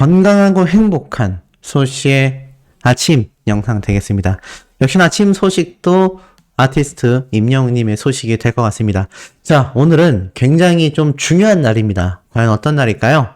건강하고 행복한 소시의 아침 영상 되겠습니다. 역시나 아침 소식도 아티스트 임영웅님의 소식이 될 것 같습니다. 자, 오늘은 굉장히 좀 중요한 날입니다. 과연 어떤 날일까요?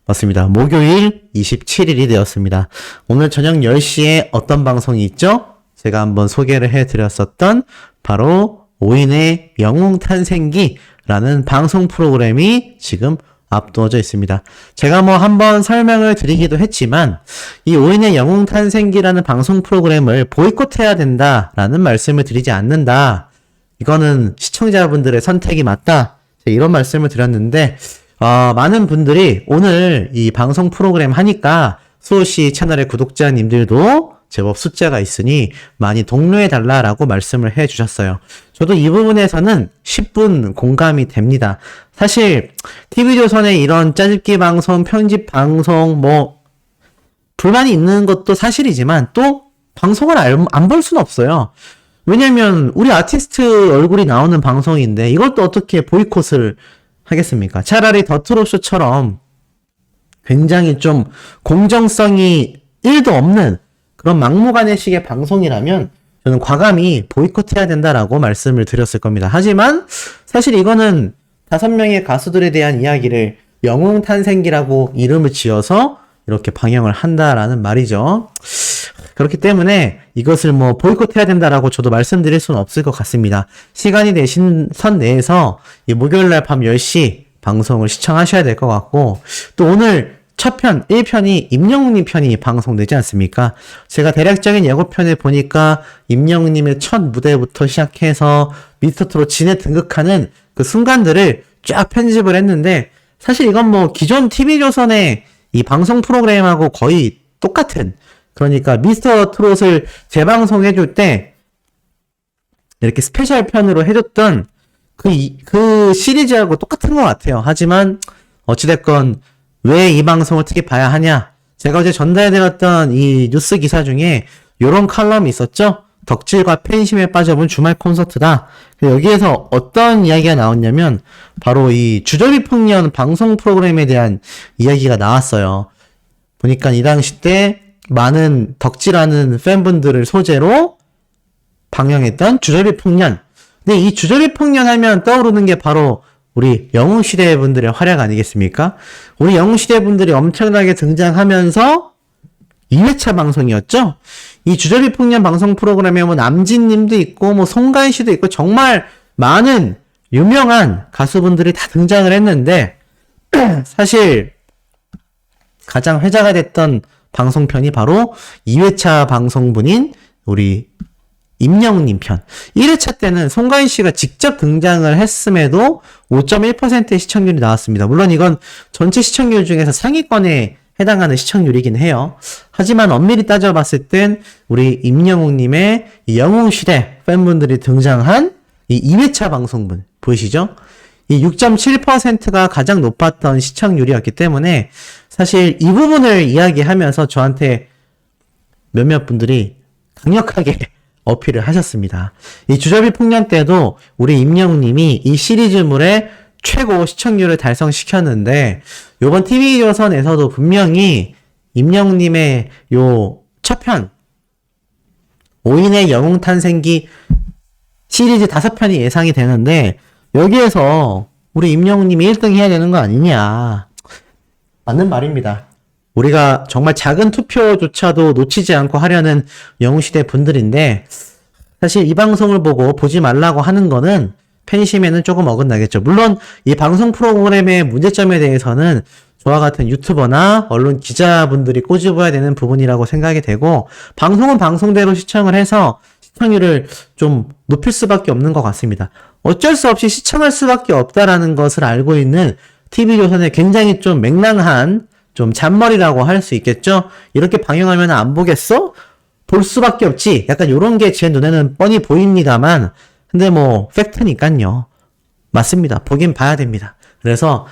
맞습니다. 목요일 27일이 되었습니다. 오늘 저녁 10시에 어떤 방송이 있죠? 제가 한번 소개를 해드렸었던 바로 오인의 영웅탄생기라는 방송 프로그램이 지금 앞두어져 있습니다. 제가 한번 설명을 드리기도 했지만 이 오인의 영웅탄생기라는 방송 프로그램을 보이콧해야 된다라는 말씀을 드리지 않는다. 이거는 시청자분들의 선택이 맞다. 이런 말씀을 드렸는데 많은 분들이 오늘 이 방송 프로그램 하니까 수호씨 채널의 구독자님들도 제법 숫자가 있으니 많이 독려해달라라고 말씀을 해주셨어요. 저도 이 부분에서는 10분 공감이 됩니다. 사실 TV조선의 이런 짜집기 방송, 편집 방송 불만이 있는 것도 사실이지만 또 방송을 안 볼 수는 없어요. 왜냐면 우리 아티스트 얼굴이 나오는 방송인데 이걸 또 어떻게 보이콧을 하겠습니까? 차라리 더 트롯쇼처럼 굉장히 좀 공정성이 1도 없는 그런 막무가내식의 방송이라면 저는 과감히 보이콧해야 된다라고 말씀을 드렸을 겁니다. 하지만 사실 이거는 5명의 가수들에 대한 이야기를 영웅탄생기라고 이름을 지어서 이렇게 방영을 한다라는 말이죠. 그렇기 때문에 이것을 보이콧해야 된다라고 저도 말씀드릴 수는 없을 것 같습니다. 시간이 되신 선 내에서 이 목요일날 밤 10시 방송을 시청하셔야 될 것 같고, 또 오늘 첫 편, 1편이 임영웅님 편이 방송되지 않습니까? 제가 대략적인 예고편을 보니까 임영웅님의 첫 무대부터 시작해서 미스터트롯 진에 등극하는 그 순간들을 쫙 편집을 했는데, 사실 이건 기존 TV조선의 이 방송 프로그램하고 거의 똑같은, 그러니까 미스터트롯을 재방송해줄 때 이렇게 스페셜 편으로 해줬던 그 시리즈하고 똑같은 것 같아요. 하지만 어찌됐건 왜 이 방송을 특히 봐야 하냐? 제가 어제 전달해드렸던 이 뉴스 기사 중에 요런 칼럼이 있었죠? 덕질과 팬심에 빠져본 주말 콘서트다. 여기에서 어떤 이야기가 나왔냐면 바로 이 주저비 풍년 방송 프로그램에 대한 이야기가 나왔어요. 보니까 이 당시 때 많은 덕질하는 팬분들을 소재로 방영했던 주저비 풍년. 근데 이 주저비 풍년 하면 떠오르는 게 바로 우리 영웅시대 분들의 활약 아니겠습니까? 우리 영웅시대 분들이 엄청나게 등장하면서 2회차 방송이었죠? 이 주저비 풍년 방송 프로그램에 남진님도 있고 송가인씨도 있고 정말 많은 유명한 가수분들이 다 등장을 했는데 사실 가장 회자가 됐던 방송편이 바로 2회차 방송분인 우리 임영웅님 편. 1회차 때는 송가인 씨가 직접 등장을 했음에도 5.1%의 시청률이 나왔습니다. 물론 이건 전체 시청률 중에서 상위권에 해당하는 시청률이긴 해요. 하지만 엄밀히 따져봤을 땐 우리 임영웅님의 이 영웅시대 팬분들이 등장한 이 2회차 방송분 보이시죠? 이 6.7%가 가장 높았던 시청률이었기 때문에 사실 이 부분을 이야기하면서 저한테 몇몇 분들이 강력하게 어필을 하셨습니다. 이 주저비 풍년 때도 우리 임영웅님이 이 시리즈물의 최고 시청률을 달성시켰는데 요번 TV조선에서도 분명히 임영웅님의 요 첫편 오인의 영웅탄생기 시리즈 5편이 예상이 되는데 여기에서 우리 임영웅님이 1등 해야 되는 거 아니냐. 맞는 말입니다. 우리가 정말 작은 투표조차도 놓치지 않고 하려는 영웅시대 분들인데 사실 이 방송을 보고 보지 말라고 하는 거는 팬심에는 조금 어긋나겠죠. 물론 이 방송 프로그램의 문제점에 대해서는 저와 같은 유튜버나 언론 기자분들이 꼬집어야 되는 부분이라고 생각이 되고 방송은 방송대로 시청을 해서 시청률을 좀 높일 수밖에 없는 것 같습니다. 어쩔 수 없이 시청할 수밖에 없다라는 것을 알고 있는 TV조선의 굉장히 좀 맹랑한 좀 잔머리라고 할 수 있겠죠? 이렇게 방영하면 안 보겠어? 볼 수밖에 없지. 약간 요런 게 제 눈에는 뻔히 보입니다만 근데 팩트니까요. 맞습니다. 보긴 봐야 됩니다. 그래서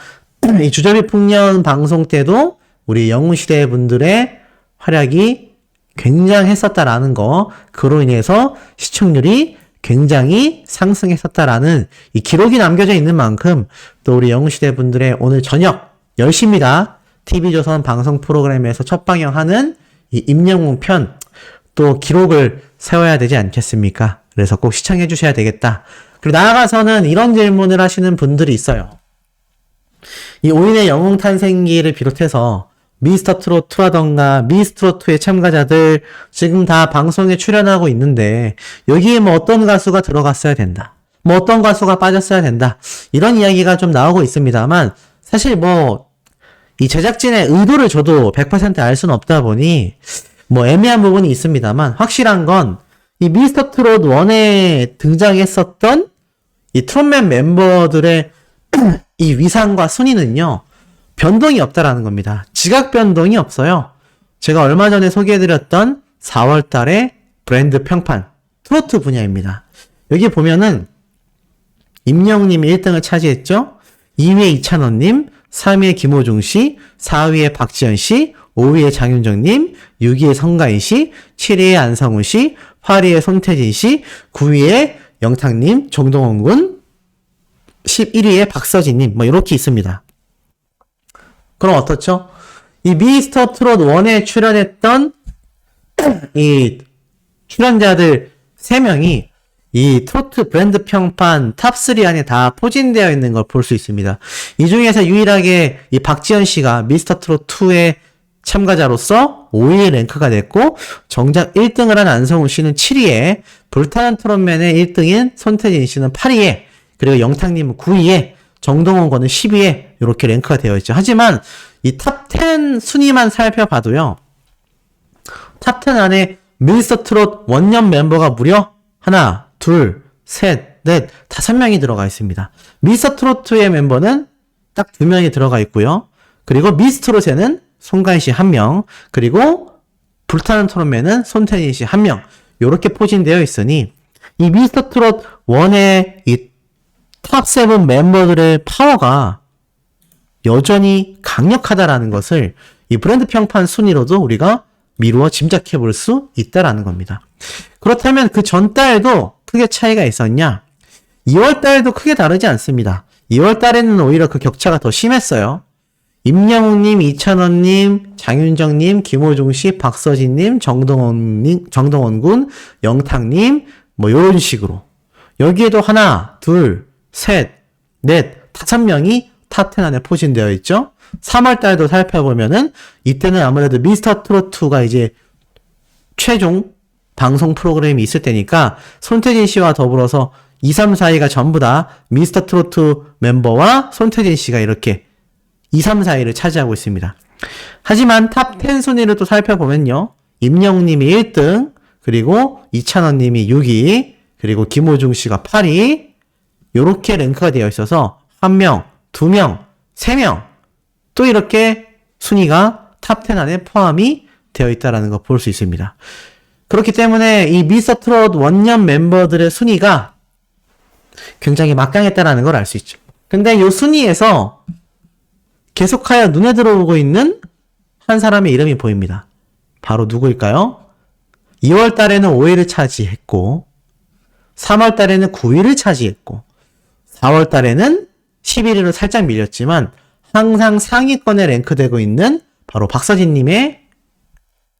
이 주저비 풍년 방송 때도 우리 영웅시대 분들의 활약이 굉장했었다라는 거, 그로 인해서 시청률이 굉장히 상승했었다라는 이 기록이 남겨져 있는 만큼 또 우리 영웅시대 분들의 오늘 저녁 10시입니다. TV조선 방송 프로그램에서 첫 방영하는 이 임영웅 편 또 기록을 세워야 되지 않겠습니까? 그래서 꼭 시청해 주셔야 되겠다. 그리고 나아가서는 이런 질문을 하시는 분들이 있어요. 이 5인의 영웅 탄생기를 비롯해서 미스터 트롯2라던가 미스트롯2의 참가자들 지금 다 방송에 출연하고 있는데 여기에 뭐 어떤 가수가 들어갔어야 된다. 뭐 어떤 가수가 빠졌어야 된다. 이런 이야기가 좀 나오고 있습니다만 사실 뭐 이 제작진의 의도를 저도 100% 알 수는 없다 보니 뭐 애매한 부분이 있습니다만 확실한 건 이 미스터 트롯 1에 등장했었던 이 트롯맨 멤버들의 이 위상과 순위는요. 변동이 없다라는 겁니다. 지각 변동이 없어요. 제가 얼마 전에 소개해드렸던 4월 달에 브랜드 평판 트로트 분야입니다. 여기 보면은 임영웅님이 1등을 차지했죠. 2위에 이찬원님, 3위에 김호중씨, 4위에 박지현씨, 5위에 장윤정님, 6위에 성가인씨, 7위에 안성훈씨, 8위에 손태진씨, 9위에 영탁님, 정동원군, 11위에 박서진님, 뭐 이렇게 있습니다. 그럼 어떻죠? 이 미스터 트롯 1에 출연했던 이 출연자들 3명이 이 트로트 브랜드 평판 탑3 안에 다 포진되어 있는 걸 볼 수 있습니다. 이 중에서 유일하게 이 박지현 씨가 미스터 트롯 2의 참가자로서 5위에 랭크가 됐고 정작 1등을 한 안성훈 씨는 7위에 불타는 트롯맨의 1등인 손태진 씨는 8위에 그리고 영탁님은 9위에 정동원 군은 10위에 이렇게 랭크가 되어 있죠. 하지만 이 탑 10 순위만 살펴봐도요. 탑 10 안에 미스터 트롯 원년 멤버가 무려 하나, 둘, 셋, 넷, 5명이 들어가 있습니다. 미스터 트롯2의 멤버는 딱 2명이 들어가 있고요. 그리고 미스트롯에는 송가인 씨 1명, 그리고 불타는 트롯맨은 손태진 씨 1명. 요렇게 포진되어 있으니 이 미스터 트롯 1의 이 탑 7 멤버들의 파워가 여전히 강력하다라는 것을 이 브랜드 평판 순위로도 우리가 미루어 짐작해 볼 수 있다라는 겁니다. 그렇다면 그 전달도 크게 차이가 있었냐? 2월 달도 크게 다르지 않습니다. 2월 달에는 오히려 그 격차가 더 심했어요. 임영웅님, 이찬원님, 장윤정님, 김호중씨, 박서진님, 정동원군, 영탁님, 뭐 요런 식으로. 여기에도 하나, 둘, 셋, 넷, 5명이 탑 10 안에 포진되어 있죠. 3월 달도 살펴보면은 이때는 아무래도 미스터 트롯2가 이제 최종 방송 프로그램이 있을 때니까 손태진 씨와 더불어서 2, 3, 4위가 전부 다 미스터 트롯2 멤버와 손태진 씨가 이렇게 2, 3, 4위를 차지하고 있습니다. 하지만 탑 10 순위를 또 살펴보면요. 임영웅님이 1등, 그리고 이찬원님이 6위, 그리고 김호중 씨가 8위, 요렇게 랭크가 되어 있어서 1명, 2명, 3명, 또 이렇게 순위가 탑 10 안에 포함이 되어 있다는 거 볼 수 있습니다. 그렇기 때문에 이 미스터 트롯 원년 멤버들의 순위가 굉장히 막강했다는 걸 알 수 있죠. 근데 이 순위에서 계속하여 눈에 들어오고 있는 한 사람의 이름이 보입니다. 바로 누구일까요? 2월 달에는 5위를 차지했고 3월 달에는 9위를 차지했고 4월 달에는 11위로 살짝 밀렸지만 항상 상위권에 랭크되고 있는 바로 박서진님의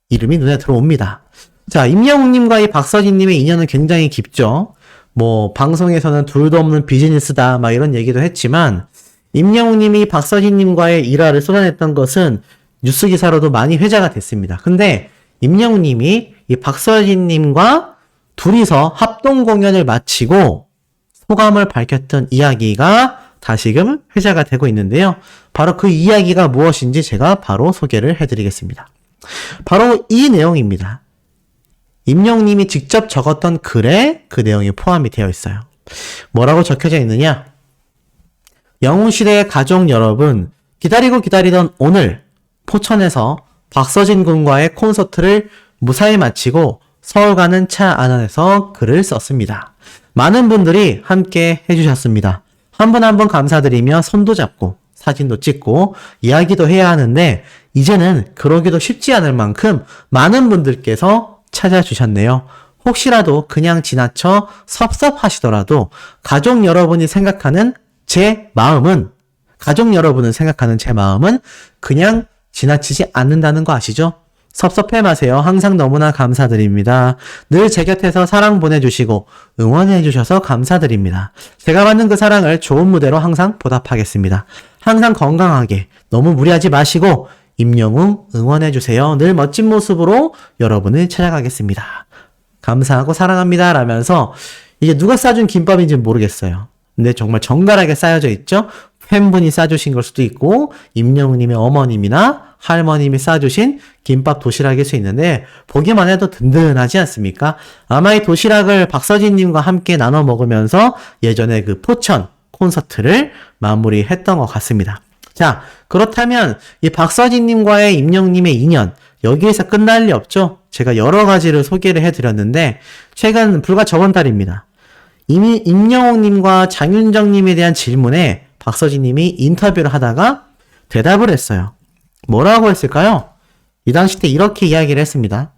이름이 눈에 들어옵니다. 자, 임영웅님과 이 박서진님의 인연은 굉장히 깊죠. 뭐 방송에서는 둘도 없는 비즈니스다 막 이런 얘기도 했지만 임영웅님이 박서진님과의 일화를 쏟아냈던 것은 뉴스 기사로도 많이 회자가 됐습니다. 근데 임영웅님이 이 박서진님과 둘이서 합동 공연을 마치고 소감을 밝혔던 이야기가 다시금 회자가 되고 있는데요. 바로 그 이야기가 무엇인지 제가 바로 소개를 해드리겠습니다. 바로 이 내용입니다. 임영웅님이 직접 적었던 글에 그 내용이 포함이 되어 있어요. 뭐라고 적혀져 있느냐? 영웅시대의 가족 여러분, 기다리고 기다리던 오늘 포천에서 박서진 군과의 콘서트를 무사히 마치고 서울 가는 차 안에서 글을 썼습니다. 많은 분들이 함께 해주셨습니다. 한 분 한 분 감사드리며 손도 잡고 사진도 찍고 이야기도 해야 하는데 이제는 그러기도 쉽지 않을 만큼 많은 분들께서 찾아주셨네요. 혹시라도 그냥 지나쳐 섭섭하시더라도 가족 여러분이 생각하는 제 마음은 가족 여러분을 생각하는 제 마음은 그냥 지나치지 않는다는 거 아시죠? 섭섭해 마세요. 항상 너무나 감사드립니다. 늘 제 곁에서 사랑 보내주시고 응원해 주셔서 감사드립니다. 제가 받는 그 사랑을 좋은 무대로 항상 보답하겠습니다. 항상 건강하게 너무 무리하지 마시고 임영웅 응원해 주세요. 늘 멋진 모습으로 여러분을 찾아가겠습니다. 감사하고 사랑합니다. 라면서 이게 누가 싸준 김밥인지 모르겠어요. 근데 정말 정갈하게 쌓여져 있죠? 팬분이 싸주신 걸 수도 있고 임영웅님의 어머님이나 할머님이 싸주신 김밥 도시락일 수 있는데 보기만 해도 든든하지 않습니까? 아마 이 도시락을 박서진님과 함께 나눠 먹으면서 예전에 그 포천 콘서트를 마무리했던 것 같습니다. 자, 그렇다면 이 박서진님과의 임영웅님의 인연 여기에서 끝날 리 없죠? 제가 여러 가지를 소개를 해드렸는데 최근 불과 저번 달입니다. 이미 임영웅님과 장윤정님에 대한 질문에 박서진님이 인터뷰를 하다가 대답을 했어요. 뭐라고 했을까요? 이 당시 때 이렇게 이야기를 했습니다.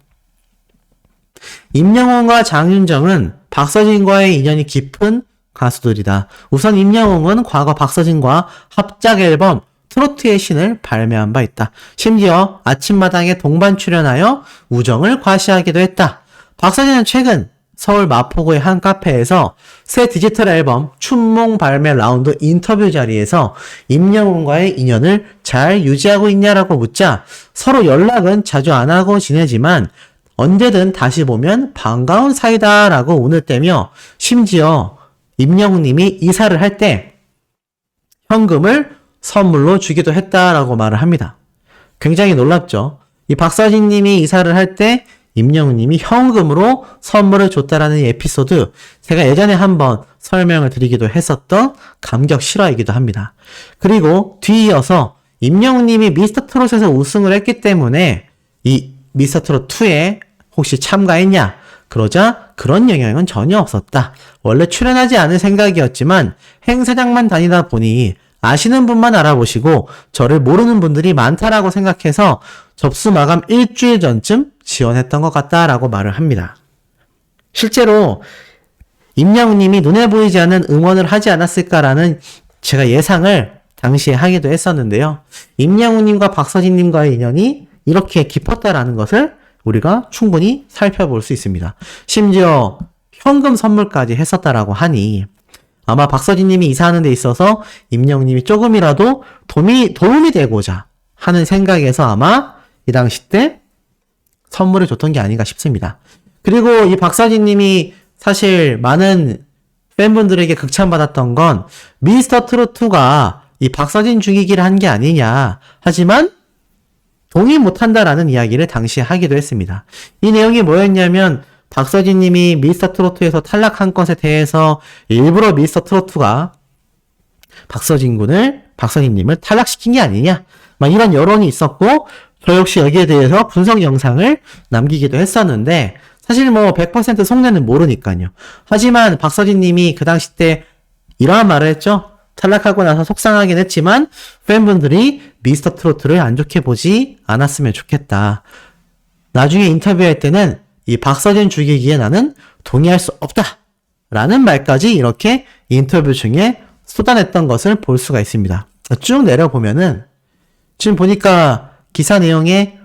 임영웅과 장윤정은 박서진과의 인연이 깊은 가수들이다. 우선 임영웅은 과거 박서진과 합작 앨범 트로트의 신을 발매한 바 있다. 심지어 아침마당에 동반 출연하여 우정을 과시하기도 했다. 박서진은 최근 서울 마포구의 한 카페에서 새 디지털 앨범 춘몽 발매 라운드 인터뷰 자리에서 임영웅과의 인연을 잘 유지하고 있냐라고 묻자 서로 연락은 자주 안 하고 지내지만 언제든 다시 보면 반가운 사이다라고 운을 떼며 심지어 임영웅님이 이사를 할 때 현금을 선물로 주기도 했다라고 말을 합니다. 굉장히 놀랍죠? 이 박서진님이 이사를 할 때 임영웅님이 현금으로 선물을 줬다라는 이 에피소드 제가 예전에 한번 설명을 드리기도 했었던 감격 실화이기도 합니다. 그리고 뒤이어서 임영웅님이 미스터트롯에서 우승을 했기 때문에 이 미스터트롯2에 혹시 참가했냐? 그러자 그런 영향은 전혀 없었다. 원래 출연하지 않을 생각이었지만 행사장만 다니다 보니 아시는 분만 알아보시고 저를 모르는 분들이 많다라고 생각해서 접수 마감 일주일 전쯤 지원했던 것 같다라고 말을 합니다. 실제로 임영웅님이 눈에 보이지 않는 응원을 하지 않았을까라는 제가 예상을 당시에 하기도 했었는데요. 임영웅님과 박서진님과의 인연이 이렇게 깊었다라는 것을 우리가 충분히 살펴볼 수 있습니다. 심지어 현금 선물까지 했었다라고 하니 아마 박서진님이 이사하는 데 있어서 임영웅님이 조금이라도 도움이 되고자 하는 생각에서 아마 이 당시 때 선물을 줬던 게 아닌가 싶습니다. 그리고 이 박서진님이 사실 많은 팬분들에게 극찬받았던 건 미스터트롯2가 이 박서진 죽이기를 한 게 아니냐. 하지만 동의 못한다라는 이야기를 당시에 하기도 했습니다. 이 내용이 뭐였냐면 박서진님이 미스터트롯2에서 탈락한 것에 대해서 일부러 미스터트롯2가 박서진님을 탈락시킨 게 아니냐. 막 이런 여론이 있었고 저 역시 여기에 대해서 분석 영상을 남기기도 했었는데 사실 뭐 100% 속내는 모르니까요. 하지만 박서진님이 그 당시 때 이러한 말을 했죠. 탈락하고 나서 속상하긴 했지만 팬분들이 미스터트롯을 안 좋게 보지 않았으면 좋겠다. 나중에 인터뷰할 때는 이 박서진 죽이기에 나는 동의할 수 없다. 라는 말까지 이렇게 인터뷰 중에 쏟아냈던 것을 볼 수가 있습니다. 쭉 내려보면은 지금 보니까 기사 내용에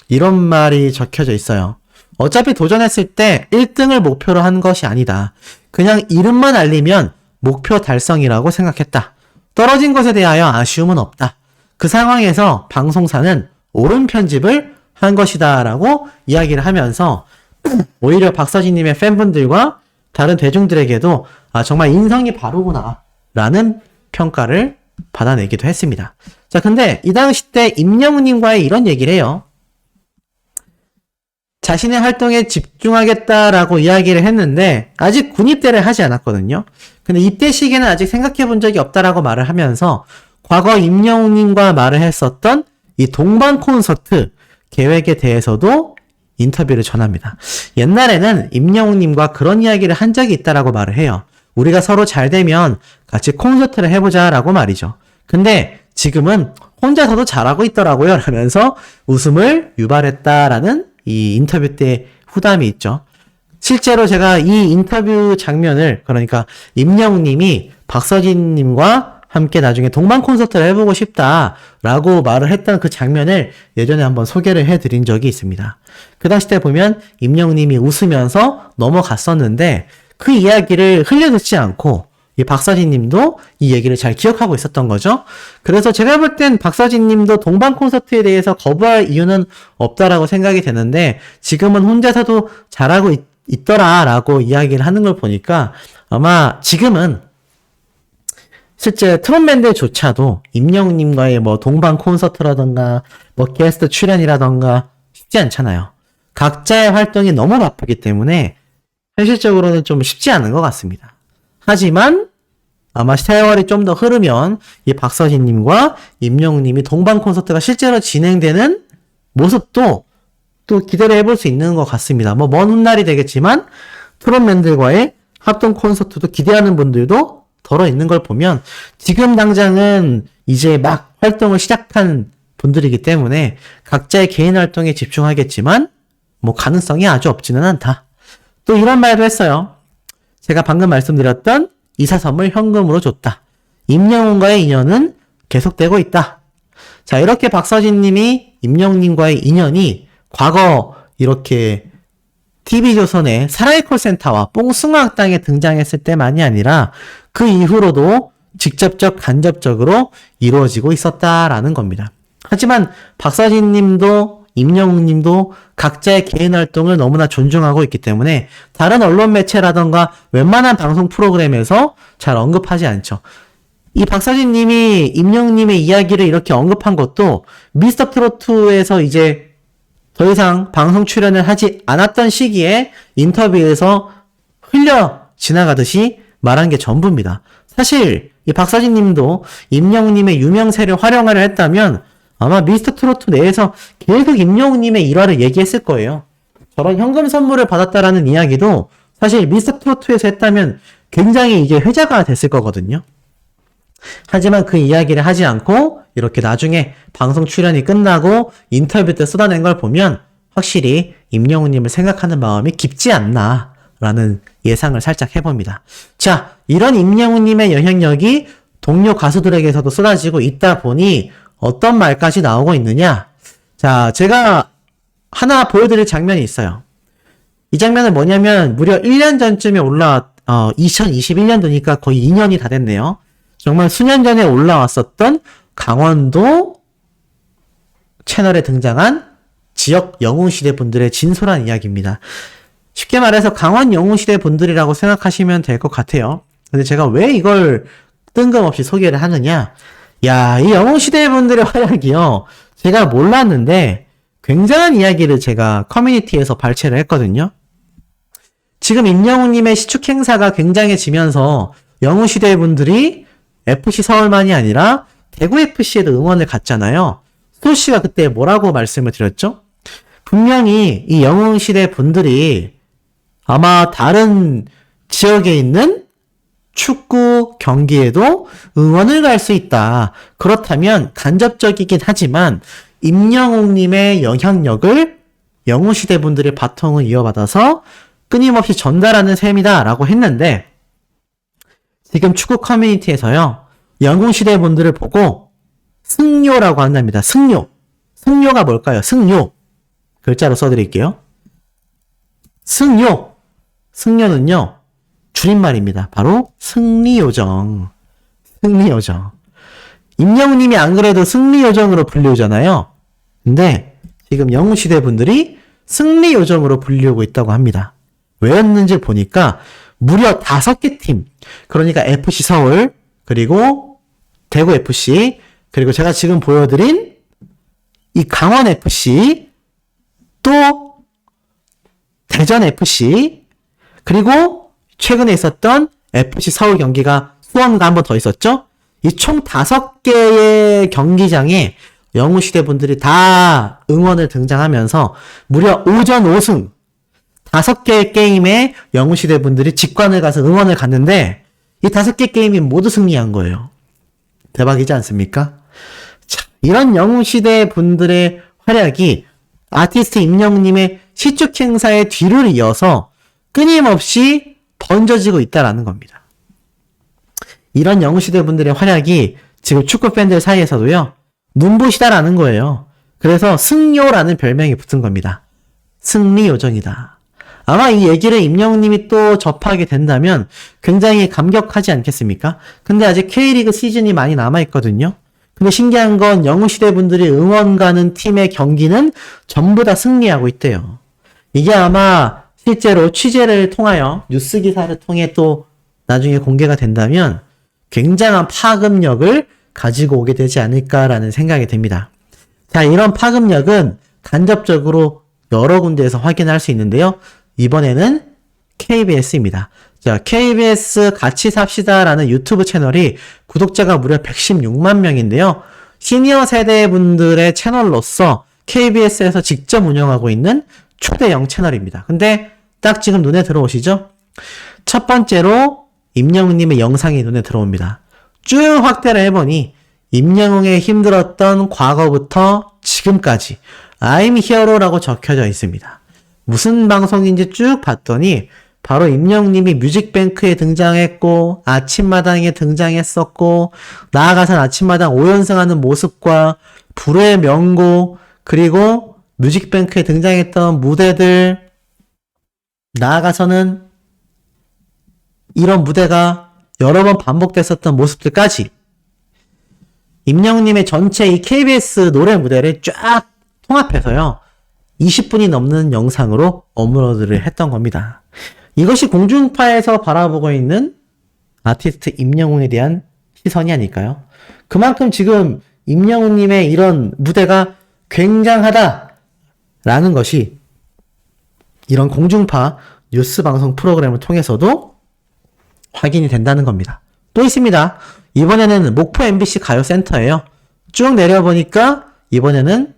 이런 말이 적혀져 있어요. 어차피 도전했을 때 1등을 목표로 한 것이 아니다. 그냥 이름만 알리면 목표 달성이라고 생각했다. 떨어진 것에 대하여 아쉬움은 없다. 그 상황에서 방송사는 옳은 편집을 한 것이다 라고 이야기를 하면서 오히려 박서진님의 팬분들과 다른 대중들에게도 정말 인성이 바르구나 라는 평가를 받아내기도 했습니다. 자, 근데 이 당시 때 임영웅님과의 이런 얘기를 해요. 자신의 활동에 집중하겠다라고 이야기를 했는데 아직 군입대를 하지 않았거든요. 근데 입대 시기는 아직 생각해 본 적이 없다라고 말을 하면서 과거 임영웅님과 말을 했었던 이 동반 콘서트 계획에 대해서도 인터뷰를 전합니다. 옛날에는 임영웅님과 그런 이야기를 한 적이 있다라고 말을 해요. 우리가 서로 잘 되면 같이 콘서트를 해보자라고 말이죠. 근데 지금은 혼자서도 잘하고 있더라고요 라면서 웃음을 유발했다라는 이 인터뷰 때 후담이 있죠. 실제로 제가 이 인터뷰 장면을 그러니까 임영웅님이 박서진님과 함께 나중에 동반 콘서트를 해보고 싶다라고 말을 했던 그 장면을 예전에 한번 소개를 해드린 적이 있습니다. 그 당시 때 보면 임영웅님이 웃으면서 넘어갔었는데 그 이야기를 흘려듣지 않고 이 박서진 님도 이 얘기를 잘 기억하고 있었던 거죠. 그래서 제가 볼 땐 박서진 님도 동반 콘서트에 대해서 거부할 이유는 없다라고 생각이 되는데 지금은 혼자서도 잘하고 있더라라고 이야기를 하는 걸 보니까 아마 지금은 실제 트롯밴드조차도 임영웅님과의 뭐 동반 콘서트라던가 뭐 게스트 출연이라던가 쉽지 않잖아요. 각자의 활동이 너무 바쁘기 때문에 현실적으로는 좀 쉽지 않은 것 같습니다. 하지만 아마 세월이 좀 더 흐르면 이 박서진님과 임영웅님이 동반 콘서트가 실제로 진행되는 모습도 또 기대를 해볼 수 있는 것 같습니다. 뭐 먼 훗날이 되겠지만 트롯맨들과의 합동 콘서트도 기대하는 분들도 덜어 있는 걸 보면 지금 당장은 이제 막 활동을 시작한 분들이기 때문에 각자의 개인 활동에 집중하겠지만 뭐 가능성이 아주 없지는 않다. 또 이런 말도 했어요. 제가 방금 말씀드렸던 이사섬을 현금으로 줬다. 임영웅과의 인연은 계속되고 있다. 자, 이렇게 박서진 님이 임영웅님과의 인연이 과거 이렇게 TV조선의 사랑의 콜센터와 뽕숭아학당에 등장했을 때만이 아니라 그 이후로도 직접적 간접적으로 이루어지고 있었다라는 겁니다. 하지만 박서진 님도 임영웅 님도 각자의 개인 활동을 너무나 존중하고 있기 때문에 다른 언론 매체라던가 웬만한 방송 프로그램에서 잘 언급하지 않죠. 이 박서진 님이 임영웅 님의 이야기를 이렇게 언급한 것도 미스터 트로트에서 이제 더 이상 방송 출연을 하지 않았던 시기에 인터뷰에서 흘려 지나가듯이 말한 게 전부입니다. 사실 이 박서진 님도 임영웅 님의 유명세를 활용하려 했다면 아마 미스터 트로트 내에서 계속 임영웅 님의 일화를 얘기했을 거예요. 저런 현금 선물을 받았다라는 이야기도 사실 미스터 트로트에서 했다면 굉장히 이제 회자가 됐을 거거든요. 하지만 그 이야기를 하지 않고 이렇게 나중에 방송 출연이 끝나고 인터뷰 때 쏟아낸 걸 보면 확실히 임영웅 님을 생각하는 마음이 깊지 않나라는 예상을 살짝 해봅니다. 자, 이런 임영웅 님의 영향력이 동료 가수들에게서도 쏟아지고 있다 보니 어떤 말까지 나오고 있느냐? 자, 제가 하나 보여드릴 장면이 있어요. 이 장면은 뭐냐면 무려 1년 전쯤에 2021년도니까 거의 2년이 다 됐네요. 정말 수년 전에 올라왔었던 강원도 채널에 등장한 지역 영웅시대 분들의 진솔한 이야기입니다. 쉽게 말해서 강원 영웅시대 분들이라고 생각하시면 될 것 같아요. 근데 제가 왜 이걸 뜬금없이 소개를 하느냐? 야, 이 영웅시대 분들의 활약이요. 제가 몰랐는데 굉장한 이야기를 제가 커뮤니티에서 발췌를 했거든요. 지금 임영웅님의 시축 행사가 굉장해지면서 영웅시대 분들이 FC 서울만이 아니라 대구FC에도 응원을 갔잖아요. 소씨가 그때 뭐라고 말씀을 드렸죠? 분명히 이 영웅시대 분들이 아마 다른 지역에 있는 축구 경기에도 응원을 갈 수 있다. 그렇다면 간접적이긴 하지만 임영웅님의 영향력을 영웅시대 분들의 바통을 이어받아서 끊임없이 전달하는 셈이다 라고 했는데 지금 축구 커뮤니티에서요. 영웅시대 분들을 보고 승료라고 한답니다. 승료. 승료가 뭘까요? 승료. 글자로 써드릴게요. 승료. 승료는요. 줄임말입니다. 바로 승리요정. 승리요정. 임영웅님이 안 그래도 승리요정으로 불리우잖아요. 근데 지금 영웅시대 분들이 승리요정으로 불리우고 있다고 합니다. 왜였는지 보니까 무려 5개 팀. 그러니까 FC 서울, 그리고 대구FC, 그리고 제가 지금 보여드린 이 강원FC, 또 대전FC, 그리고 최근에 있었던 FC 서울 경기가 수원과 한 번 더 있었죠? 이 총 5개의 경기장에 영웅시대 분들이 다 응원을 등장하면서 무려 5전 5승 5개의 게임에 영웅시대 분들이 직관을 가서 응원을 갔는데 이 5개 게임이 모두 승리한 거예요. 대박이지 않습니까? 자, 이런 영웅시대 분들의 활약이 아티스트 임영웅님의 시축 행사의 뒤를 이어서 끊임없이 번져지고 있다라는 겁니다. 이런 영웅시대 분들의 활약이 지금 축구 팬들 사이에서도요, 눈부시다라는 거예요. 그래서 승요라는 별명이 붙은 겁니다. 승리 요정이다. 아마 이 얘기를 임영웅님이 또 접하게 된다면 굉장히 감격하지 않겠습니까? 근데 아직 K리그 시즌이 많이 남아있거든요. 근데 신기한 건 영웅시대 분들이 응원 가는 팀의 경기는 전부 다 승리하고 있대요. 이게 아마 실제로 취재를 통하여 뉴스 기사를 통해 또 나중에 공개가 된다면 굉장한 파급력을 가지고 오게 되지 않을까라는 생각이 듭니다. 자, 이런 파급력은 간접적으로 여러 군데에서 확인할 수 있는데요. 이번에는 KBS입니다. 자, KBS 같이 삽시다라는 유튜브 채널이 구독자가 무려 116만 명인데요. 시니어 세대 분들의 채널로서 KBS에서 직접 운영하고 있는 초대형 채널입니다. 근데 딱 지금 눈에 들어오시죠? 첫 번째로 임영웅님의 영상이 눈에 들어옵니다. 쭉 확대를 해보니 임영웅의 힘들었던 과거부터 지금까지 I'm Hero라고 적혀져 있습니다. 무슨 방송인지 쭉 봤더니 바로 임영웅님이 뮤직뱅크에 등장했고 아침마당에 등장했었고 나아가선 아침마당 5연승하는 모습과 불후의 명곡 그리고 뮤직뱅크에 등장했던 무대들 나아가서는 이런 무대가 여러 번 반복됐었던 모습들까지 임영웅님의 전체 이 KBS 노래 무대를 쫙 통합해서요. 20분이 넘는 영상으로 업로드를 했던 겁니다. 이것이 공중파에서 바라보고 있는 아티스트 임영웅에 대한 시선이 아닐까요? 그만큼 지금 임영웅님의 이런 무대가 굉장하다라는 것이 이런 공중파 뉴스 방송 프로그램을 통해서도 확인이 된다는 겁니다. 또 있습니다. 이번에는 목포 MBC 가요센터예요. 쭉 내려보니까 이번에는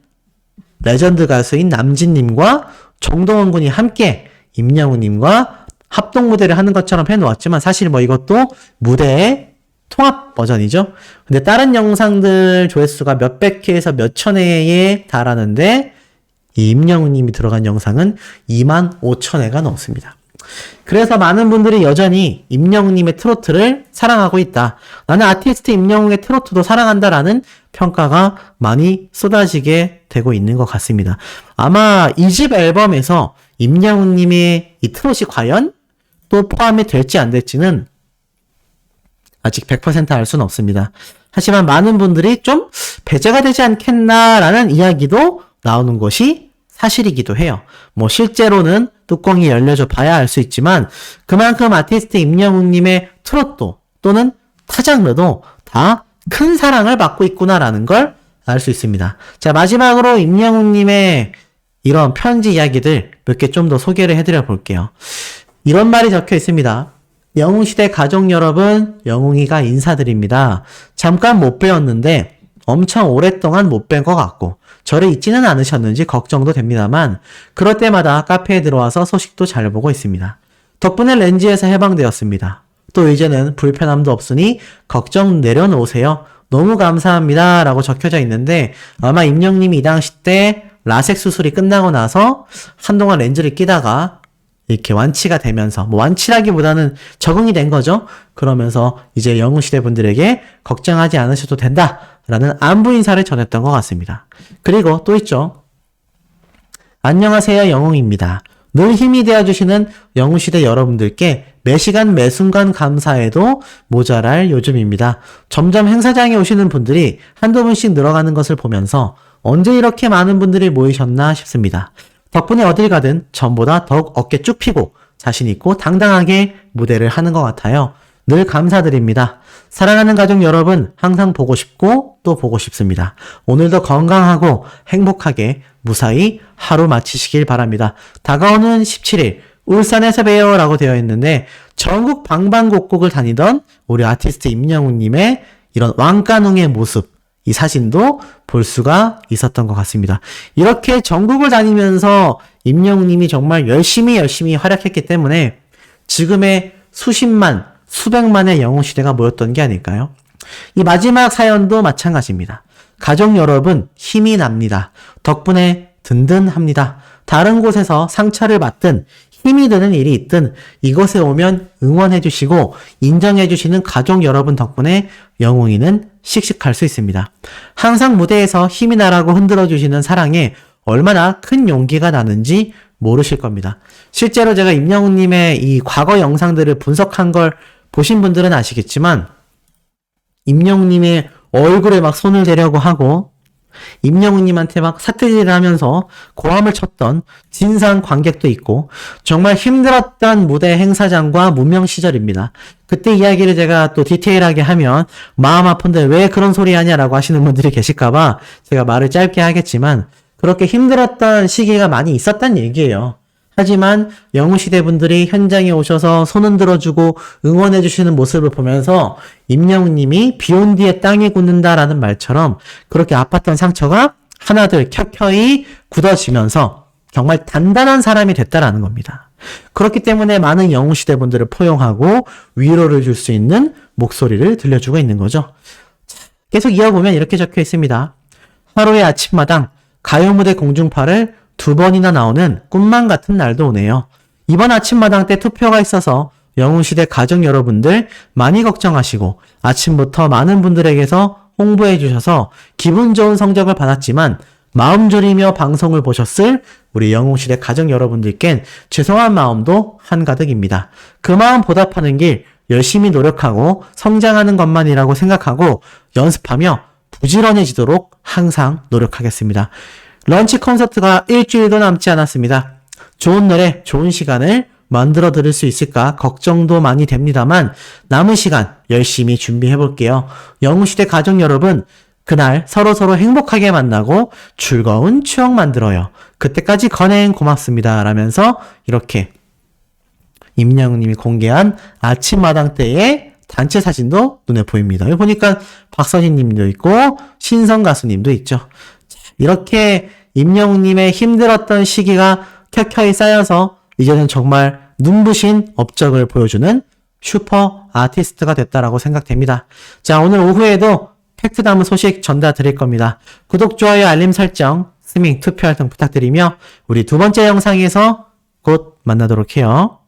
레전드 가수인 남진님과 정동원 군이 함께 임영웅님과 합동 무대를 하는 것처럼 해놓았지만 사실 뭐 이것도 무대의 통합 버전이죠. 근데 다른 영상들 조회수가 몇백 회에서 몇천 회에 달하는데 이 임영웅님이 들어간 영상은 25,000회가 넘습니다. 그래서 많은 분들이 여전히 임영웅님의 트로트를 사랑하고 있다. 나는 아티스트 임영웅의 트로트도 사랑한다라는 평가가 많이 쏟아지게 되고 있는 것 같습니다. 아마 이 집 앨범에서 임영웅님의 이 트롯이 과연 또 포함이 될지 안 될지는 아직 100% 알 수는 없습니다. 하지만 많은 분들이 좀 배제가 되지 않겠나라는 이야기도 나오는 것이 사실이기도 해요. 뭐 실제로는 뚜껑이 열려져 봐야 알 수 있지만 그만큼 아티스트 임영웅님의 트로트 또는 타 장르도 다 큰 사랑을 받고 있구나라는 걸 알 수 있습니다. 자, 마지막으로 임영웅님의 이런 편지 이야기들 몇 개 좀 더 소개를 해드려 볼게요. 이런 말이 적혀 있습니다. 영웅시대 가족 여러분, 영웅이가 인사드립니다. 잠깐 못 뵈었는데 엄청 오랫동안 못 뵌 것 같고 저를 잊지는 않으셨는지 걱정도 됩니다만 그럴 때마다 카페에 들어와서 소식도 잘 보고 있습니다. 덕분에 렌즈에서 해방되었습니다. 또 이제는 불편함도 없으니 걱정 내려놓으세요. 너무 감사합니다. 라고 적혀져 있는데 아마 임영웅님이 이 당시 때 라섹 수술이 끝나고 나서 한동안 렌즈를 끼다가 이렇게 완치가 되면서 뭐 완치라기보다는 적응이 된 거죠. 그러면서 이제 영웅시대 분들에게 걱정하지 않으셔도 된다라는 안부 인사를 전했던 것 같습니다. 그리고 또 있죠. 안녕하세요, 영웅입니다. 늘 힘이 되어주시는 영웅시대 여러분들께 매 시간 매 순간 감사해도 모자랄 요즘입니다. 점점 행사장에 오시는 분들이 한두 분씩 늘어가는 것을 보면서 언제 이렇게 많은 분들이 모이셨나 싶습니다. 덕분에 어딜 가든 전보다 더욱 어깨 쭉 펴고 자신있고 당당하게 무대를 하는 것 같아요. 늘 감사드립니다. 사랑하는 가족 여러분, 항상 보고 싶고 또 보고 싶습니다. 오늘도 건강하고 행복하게 무사히 하루 마치시길 바랍니다. 다가오는 17일 울산에서 봬요 라고 되어 있는데 전국 방방곡곡을 다니던 우리 아티스트 임영웅님의 이런 왕가농의 모습, 이 사진도 볼 수가 있었던 것 같습니다. 이렇게 전국을 다니면서 임영웅님이 정말 열심히 활약했기 때문에 지금의 수십만, 수백만의 영웅시대가 모였던 게 아닐까요? 이 마지막 사연도 마찬가지입니다. 가족 여러분, 힘이 납니다. 덕분에 든든합니다. 다른 곳에서 상처를 받든 힘이 드는 일이 있든 이곳에 오면 응원해주시고 인정해주시는 가족 여러분 덕분에 영웅이는 씩씩할 수 있습니다. 항상 무대에서 힘이 나라고 흔들어주시는 사랑에 얼마나 큰 용기가 나는지 모르실 겁니다. 실제로 제가 임영웅님의 이 과거 영상들을 분석한 걸 보신 분들은 아시겠지만 임영웅님의 얼굴에 막 손을 대려고 하고 임영웅님한테 막 사투리를 하면서 고함을 쳤던 진상 관객도 있고 정말 힘들었던 무대 행사장과 무명 시절입니다. 그때 이야기를 제가 또 디테일하게 하면 마음 아픈데 왜 그런 소리 하냐라고 하시는 분들이 계실까봐 제가 말을 짧게 하겠지만 그렇게 힘들었던 시기가 많이 있었단 얘기예요. 하지만 영웅시대 분들이 현장에 오셔서 손 흔들어주고 응원해주시는 모습을 보면서 임영웅님이 비온 뒤에 땅이 굳는다라는 말처럼 그렇게 아팠던 상처가 하나둘 켜켜이 굳어지면서 정말 단단한 사람이 됐다라는 겁니다. 그렇기 때문에 많은 영웅시대 분들을 포용하고 위로를 줄 수 있는 목소리를 들려주고 있는 거죠. 계속 이어보면 이렇게 적혀 있습니다. 하루의 아침마당 가요무대 공중파를 2번이나 나오는 꿈만 같은 날도 오네요. 이번 아침마당 때 투표가 있어서 영웅시대 가족 여러분들 많이 걱정하시고 아침부터 많은 분들에게서 홍보해 주셔서 기분 좋은 성적을 받았지만 마음 졸이며 방송을 보셨을 우리 영웅시대 가족 여러분들께는 죄송한 마음도 한가득입니다. 그 마음 보답하는 길 열심히 노력하고 성장하는 것만이라고 생각하고 연습하며 부지런해지도록 항상 노력하겠습니다. 런치 콘서트가 일주일도 남지 않았습니다. 좋은 노래, 좋은 시간을 만들어 드릴 수 있을까 걱정도 많이 됩니다만 남은 시간 열심히 준비해 볼게요. 영웅시대 가족 여러분, 그날 서로서로 행복하게 만나고 즐거운 추억 만들어요. 그때까지 건행 고맙습니다. 라면서 이렇게 임영웅님이 공개한 아침마당 때의 단체 사진도 눈에 보입니다. 여기 보니까 박서진님도 있고 신성 가수님도 있죠. 이렇게 임영웅님의 힘들었던 시기가 켜켜이 쌓여서 이제는 정말 눈부신 업적을 보여주는 슈퍼 아티스트가 됐다라고 생각됩니다. 자, 오늘 오후에도 팩트 담은 소식 전달 드릴 겁니다. 구독, 좋아요, 알림 설정, 스밍, 투표 활동 부탁드리며 우리 두 번째 영상에서 곧 만나도록 해요.